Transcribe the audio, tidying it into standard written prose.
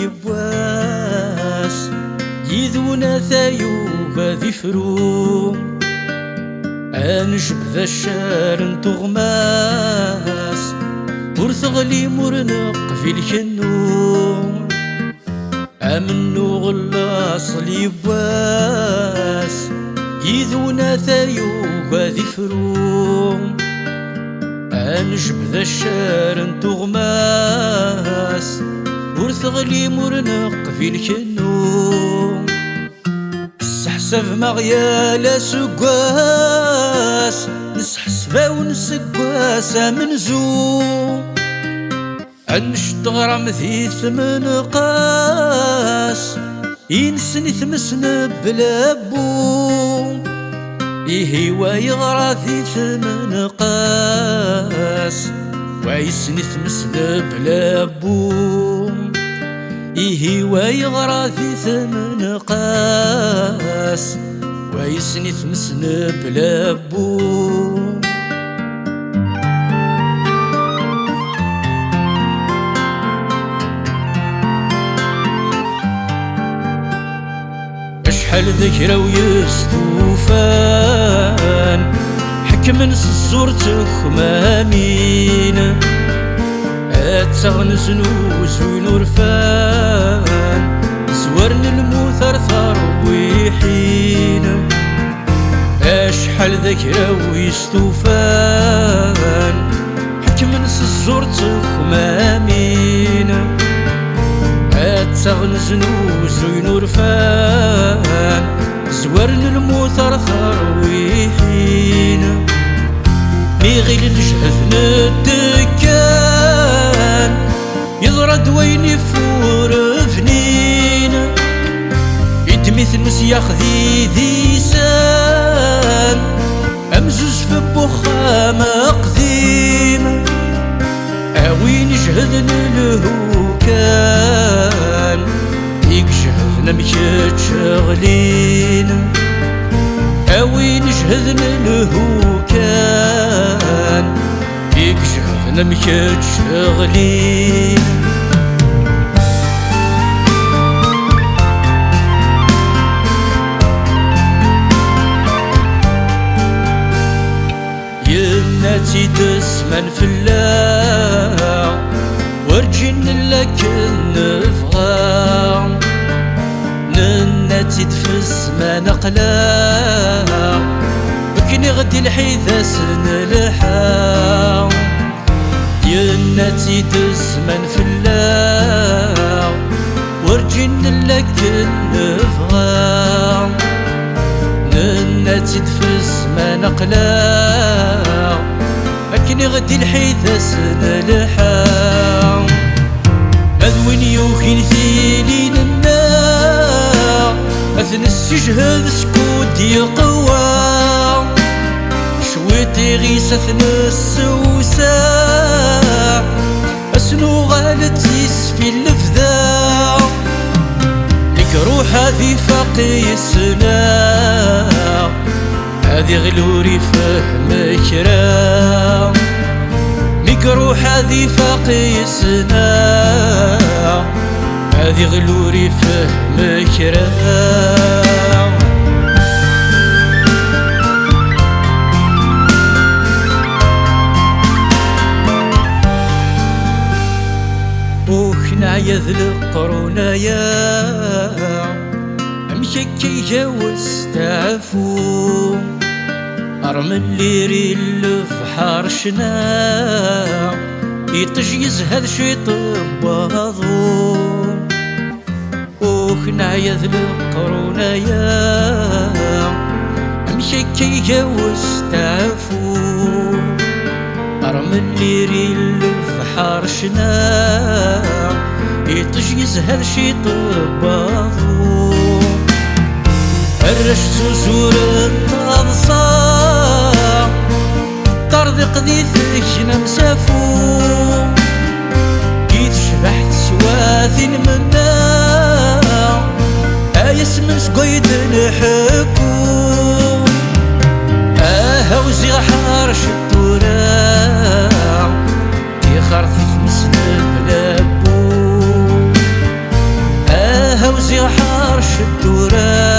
يبواس يذونا ثايوب ذي فرو أنجب ذا الشار تغماس ورثغلي مرنق في الكنو أمنو غلاص يبواس يذونا ثايوب ذي فرو أنجب ذا الشار تغماس ورثغلي مرنق في الكنو سحسف مغيال سقاس نسحسفا ونسقاس من زو أنشتغرم ذي ثمن قاس ينسني ثمسن بلابو إيه ويغرى ذي ثمن قاس ويسني ثمسن بلابو إيه ويغرى ذي ثمن قاس ويسني ثمسن بلابو أشحال ذكرى ويستوفان حكم الزور تخمامين أتغن زنوز ونورفان زورن الموثر ثرويحين أشحال ذكرى ويستوفان حكم الزور تخمامين أتغن زنوز ونورفان زورن الموثر ثرويحين ميغيل الجهد ندكان يضرد وين يفور فنين يدمث المسياخ ذي ذيسان أمزوز في بخام قديم أوين جهد نلهو كان يكجهدنا مكيت شغلين أوين جهدنا لهو كان يكجهدنا مكيت شغلين يناتي دسمن في الله ورجين لك النفغام نناتي تفز ما نقلا بكني غدي الحيثة سن الحام يناتي تزمن في الله ورجين لك النفغام نناتي تفز ما نقلا بكني غدي الحيثة سن الحام أذوين يوكين ثيلين النار أذن السجهد سكوت يقوى شويتي غيسة السوسة أسنو غالتيس في اللفذة لك روح هذي فقيسنا هذي غلوري فهم كرام لك روح هذي فقيسنا هذي غلوري فهم كرام وكنا يذل قرونايا أمشكي جوز تعفو أرمل لي ريل في شنا يطجيز هذا شي طباضو وكنا يذل قرونايا أمشكي جوز تعفو أرمل لي ريل في شنا يطجيز هذا شي طباضو الرشت زور التضصى طردق ذي ثكنا مسافو يتشبحت سواثين منا يسمن سقيد الحكو هوزي حارش التراب يخرث في مسن بلابو زي حرش الدوران